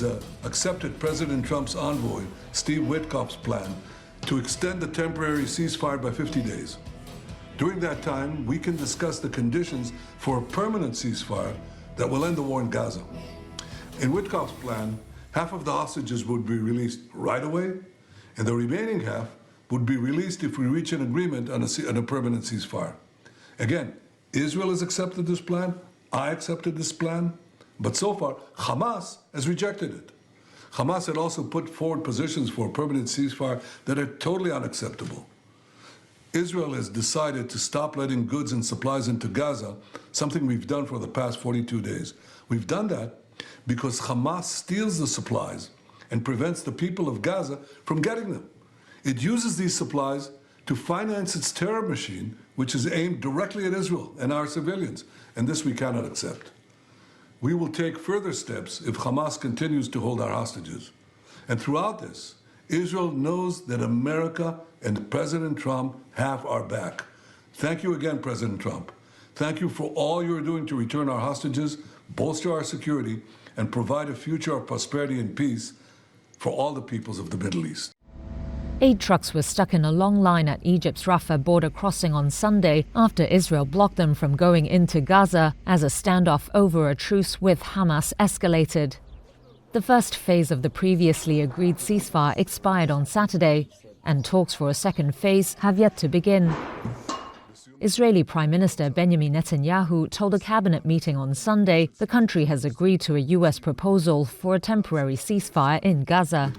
has accepted President Trump's envoy, Steve Witkoff's plan to extend the temporary ceasefire by 50 days. During that time, we can discuss the conditions for a permanent ceasefire that will end the war in Gaza. In Witkoff's plan, half of the hostages would be released right away, and the remaining half would be released if we reach an agreement on a permanent ceasefire. Again, Israel has accepted this plan, I accepted this plan, but so far, Hamas has rejected it. Hamas had also put forward positions for a permanent ceasefire that are totally unacceptable. Israel has decided to stop letting goods and supplies into Gaza, something we've done for the past 42 days. We've done that because Hamas steals the supplies and prevents the people of Gaza from getting them. It uses these supplies to finance its terror machine, which is aimed directly at Israel and our civilians, and this we cannot accept. We will take further steps if Hamas continues to hold our hostages. And throughout this, Israel knows that America and President Trump have our back. Thank you again, President Trump. Thank you for all you're doing to return our hostages, bolster our security, and provide a future of prosperity and peace for all the peoples of the Middle East. Aid trucks were stuck in a long line at Egypt's Rafah border crossing on Sunday after Israel blocked them from going into Gaza as a standoff over a truce with Hamas escalated. The first phase of the previously agreed ceasefire expired on Saturday, and talks for a second phase have yet to begin. Israeli Prime Minister Benjamin Netanyahu told a cabinet meeting on Sunday the country has agreed to a U.S. proposal for a temporary ceasefire in Gaza.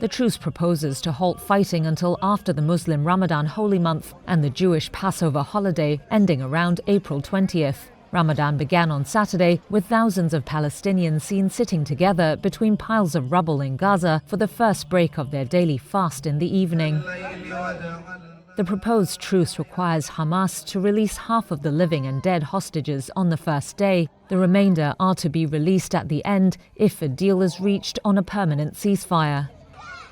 The truce proposes to halt fighting until after the Muslim Ramadan holy month and the Jewish Passover holiday, ending around April 20th. Ramadan began on Saturday, with thousands of Palestinians seen sitting together between piles of rubble in Gaza for the first break of their daily fast in the evening. The proposed truce requires Hamas to release half of the living and dead hostages on the first day. The remainder are to be released at the end if a deal is reached on a permanent ceasefire.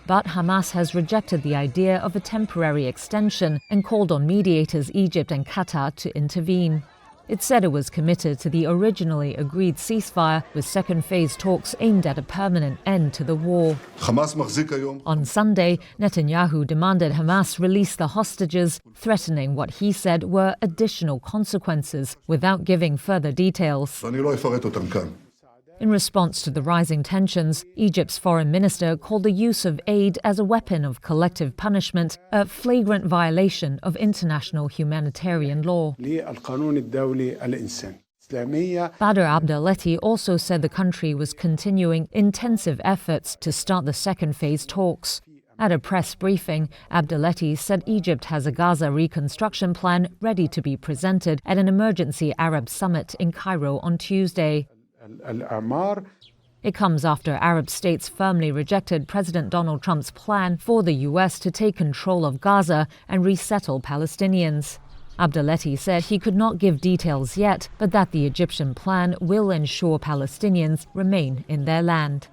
But Hamas has rejected the idea of a temporary extension and called on mediators Egypt and Qatar to intervene. It said it was committed to the originally agreed ceasefire, with second phase talks aimed at a permanent end to the war. On Sunday, Netanyahu demanded Hamas release the hostages, threatening what he said were additional consequences, without giving further details. In response to the rising tensions, Egypt's foreign minister called the use of aid as a weapon of collective punishment a flagrant violation of international humanitarian law. Badr Abdeletti also said the country was continuing intensive efforts to start the second phase talks. At a press briefing, Abdeletti said Egypt has a Gaza reconstruction plan ready to be presented at an emergency Arab summit in Cairo on Tuesday. It comes after Arab states firmly rejected President Donald Trump's plan for the U.S. to take control of Gaza and resettle Palestinians. Abdeletti said he could not give details yet, but that the Egyptian plan will ensure Palestinians remain in their land.